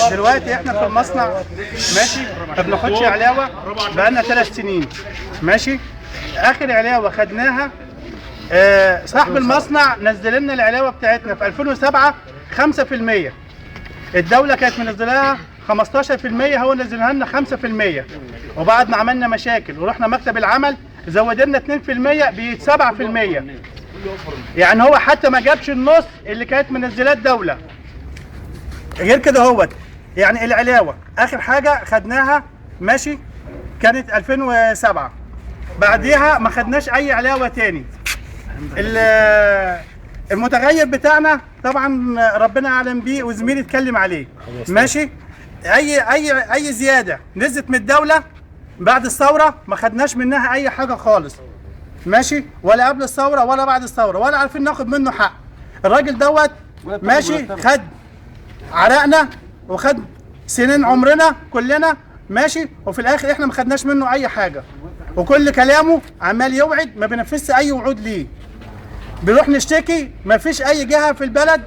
دلوقتي احنا في المصنع ماشي ما بناخدش علاوه بقالنا 3 سنين ماشي. اخر علاوه خدناها صاحب المصنع نزل لنا العلاوه بتاعتنا في 2007 5%. الدوله كانت منزلاها 15%، هو نزلها لنا 5%. وبعد ما عملنا مشاكل ورحنا مكتب العمل زود لنا 2% بقت 7%. يعني هو حتى ما جابش النص اللي كانت منزلاه الدوله. غير كده هوت يعني العلاوه اخر حاجه خدناها ماشي كانت 2007، بعديها ما خدناش اي علاوه تاني. المتغير بتاعنا طبعا ربنا اعلم بيه وزميلي اتكلم عليه ماشي. اي زياده نزلت من الدوله بعد الثوره ما خدناش منها اي حاجه خالص ماشي، ولا قبل الثوره ولا بعد الثوره، ولا عارفين ناخد منه حق. الراجل دوت ماشي خد عرقنا وخد سنين عمرنا كلنا ماشي، وفي الاخر احنا ما خدناش منه اي حاجه. وكل كلامه عمال يوعد ما بينفذش اي وعود ليه. بنروح نشتكي ما فيش اي جهه في البلد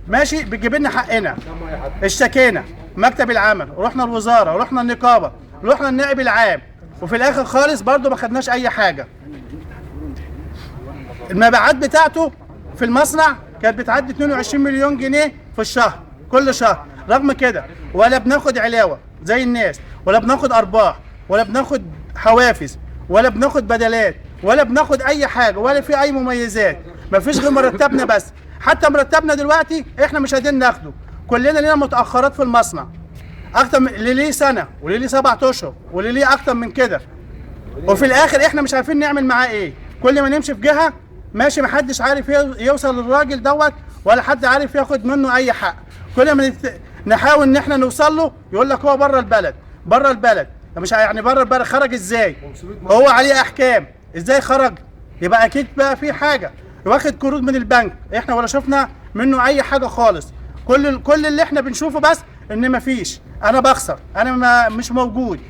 ماشي بتجيب لنا حقنا. اشتكينا مكتب العمل ورحنا الوزاره ورحنا النقابه ورحنا النائب العام، وفي الاخر خالص برضه ما خدناش اي حاجه. المبيعات بتاعته في المصنع كانت بتعدي 22 مليون جنيه في الشهر كل شهر. رغم كده ولا بناخد علاوه زي الناس، ولا بناخد ارباح، ولا بناخد حوافز، ولا بناخد بدلات، ولا بناخد اي حاجه، ولا في اي مميزات. مفيش غير مرتبنا بس. حتى مرتبنا دلوقتي احنا مش قادرين ناخده. كلنا لنا متاخرات في المصنع اكتر من اللي ليه سنه واللي ليه 7 اشهر واللي ليه اكتر من كده. وفي الاخر احنا مش عارفين نعمل معاه ايه. كل ما نمشي في جهه ماشي محدش عارف يوصل للراجل دوت، ولا حد عارف ياخد منه اي حق. كل ما نحاول ان احنا نوصل له يقول لك هو بره البلد. بره البلد مش يعني بره البلد خرج ازاي؟ هو عليه احكام ازاي خرج؟ يبقى اكيد بقى في حاجه. واخد قروض من البنك احنا ولا شفنا منه اي حاجه خالص. كل اللي احنا بنشوفه بس ان مفيش. انا بخسر، انا مش موجود.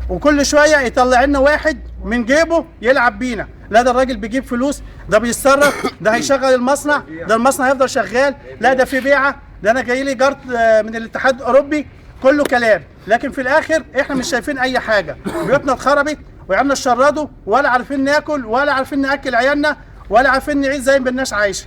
وكل شويه يطلع لنا واحد من جيبه يلعب بينا. لا ده الراجل بيجيب فلوس، ده بيتصرف، ده هيشغل المصنع، ده المصنع هيفضل شغال، لا ده في بيعه، ده انا جاي لي جارت من الاتحاد الاوروبي. كله كلام، لكن في الاخر احنا مش شايفين اي حاجه. بيوتنا اتخربت وعيالنا اتشردوا، ولا عارفين ناكل، ولا عارفين ناكل عيالنا، ولا عارفين نعيش زي ما بدناش عايشه.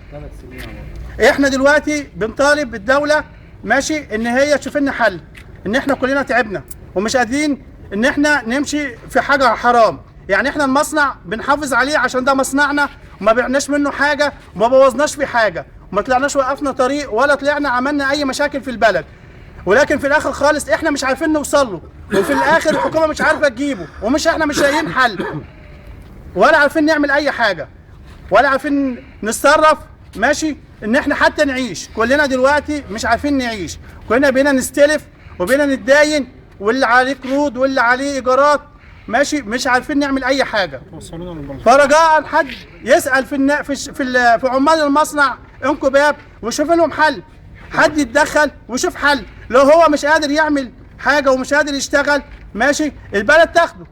احنا دلوقتي بنطالب الدوله ماشي ان هي تشوف لنا حل، ان احنا كلنا تعبنا ومش قادرين ان احنا نمشي في حاجه حرام. يعني احنا المصنع بنحافظ عليه عشان ده مصنعنا، وما بعناش منه حاجه وما بوظناش في حاجه، وما طلعناش وقفنا طريق ولا طلعنا عملنا اي مشاكل في البلد. ولكن في الاخر خالص احنا مش عارفين نوصل له، وفي الاخر الحكومه مش عارفه تجيبه، ومش احنا مش لاقيين حل، ولا عارفين نعمل اي حاجه، ولا عارفين نتصرف ماشي ان احنا حتى نعيش. كلنا دلوقتي مش عارفين نعيش، كلنا بينا نستلف وبينا نتداين، واللي عليه قروض واللي عليه ايجارات ماشي، مش عارفين نعمل اي حاجه. فرجاء حد يسال في عمال المصنع انكم باب ويشوف لهم حل. حد يتدخل ويشوف حل. لو هو مش قادر يعمل حاجه ومش قادر يشتغل ماشي البلد تاخده.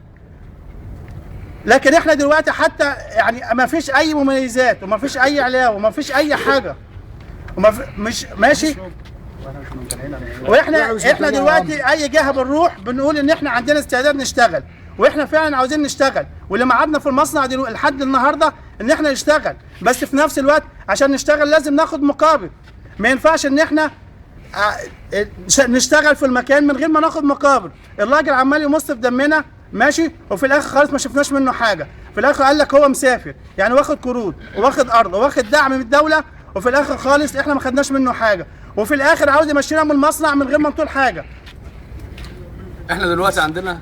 لكن احنا دلوقتي حتى يعني ما فيش اي مميزات وما فيش اي علاوه وما فيش اي حاجه مش ماشي. واحنا دلوقتي اي جهه بنروح بنقول ان احنا عندنا استعداد نشتغل، واحنا فعلا عاوزين نشتغل، واللي معادنا في المصنع لحد النهارده ان احنا نشتغل. بس في نفس الوقت عشان نشتغل لازم ناخد مقابل. ما ينفعش ان احنا نشتغل في المكان من غير ما ناخد مقابل. الراجل عمال يمص في دمنا ماشي، وفي الاخر خالص ما شفناش منه حاجه. في الاخر قال لك هو مسافر، يعني واخد قروض واخد ارض واخد دعم من الدوله، وفي الاخر خالص احنا ما خدناش منه حاجه. وفي الاخر عاوز يمشينا من المصنع من غير ما نطول حاجه. احنا دلوقتي عندنا